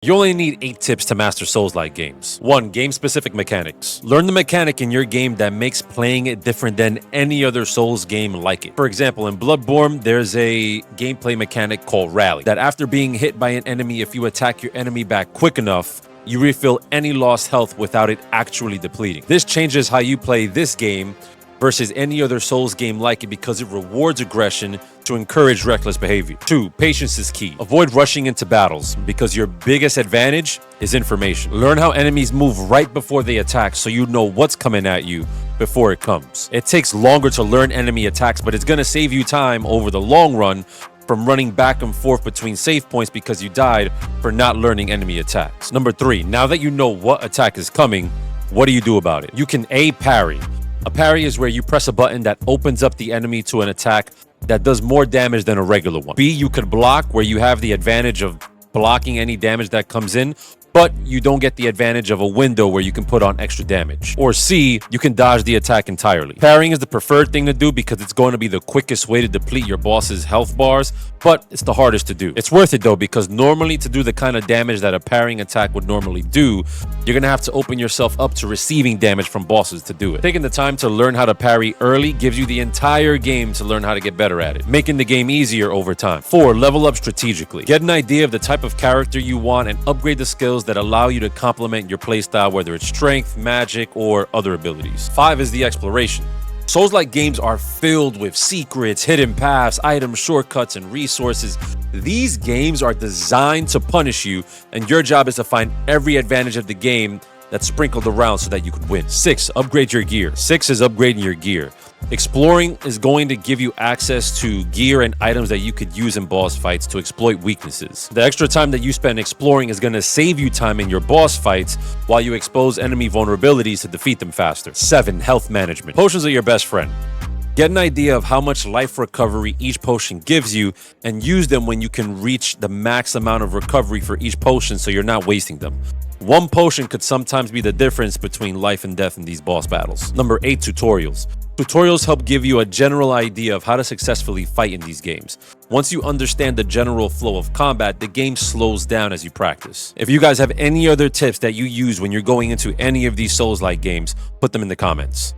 You only need 8 tips to master Souls-like games. 1. Game-specific mechanics. Learn the mechanic in your game that makes playing it different than any other Souls game like it. For example, in Bloodborne, there's a gameplay mechanic called Rally, that after being hit by an enemy, if you attack your enemy back quick enough, you refill any lost health without it actually depleting. This changes how you play this game versus any other Souls game like it because it rewards aggression to encourage reckless behavior. 2. Patience is key. Avoid rushing into battles because your biggest advantage is information. Learn how enemies move right before they attack so you know what's coming at you before it comes. It takes longer to learn enemy attacks, but it's gonna save you time over the long run from running back and forth between save points because you died for not learning enemy attacks. Number 3. Now that you know what attack is coming, what do you do about it? You can A, parry. A parry is where you press a button that opens up the enemy to an attack that does more damage than a regular one. B, you could block, where you have the advantage of blocking any damage that comes in, but you don't get the advantage of a window where you can put on extra damage. Or C, you can dodge the attack entirely. Parrying is the preferred thing to do because it's going to be the quickest way to deplete your boss's health bars, but it's the hardest to do. It's worth it though, because normally to do the kind of damage that a parrying attack would normally do, you're gonna have to open yourself up to receiving damage from bosses to do it. Taking the time to learn how to parry early gives you the entire game to learn how to get better at it, making the game easier over time. 4. Level up strategically. Get an idea of the type of character you want and upgrade the skills that allow you to complement your playstyle, whether it's strength, magic, or other abilities. 5 is the exploration. Souls-like games are filled with secrets, hidden paths, items, shortcuts, and resources. These games are designed to punish you, and your job is to find every advantage of the game that's sprinkled around so that you could win. 6. Upgrade your gear. 6 is upgrading your gear. Exploring is going to give you access to gear and items that you could use in boss fights to exploit weaknesses. The extra time that you spend exploring is going to save you time in your boss fights while you expose enemy vulnerabilities to defeat them faster. 7. Health management. Potions are your best friend. Get an idea of how much life recovery each potion gives you and use them when you can reach the max amount of recovery for each potion so you're not wasting them. One potion could sometimes be the difference between life and death in these boss battles. Number 8. Tutorials. Tutorials help give you a general idea of how to successfully fight in these games. Once you understand the general flow of combat, the game slows down as you practice. If you guys have any other tips that you use when you're going into any of these Souls-like games, put them in the comments.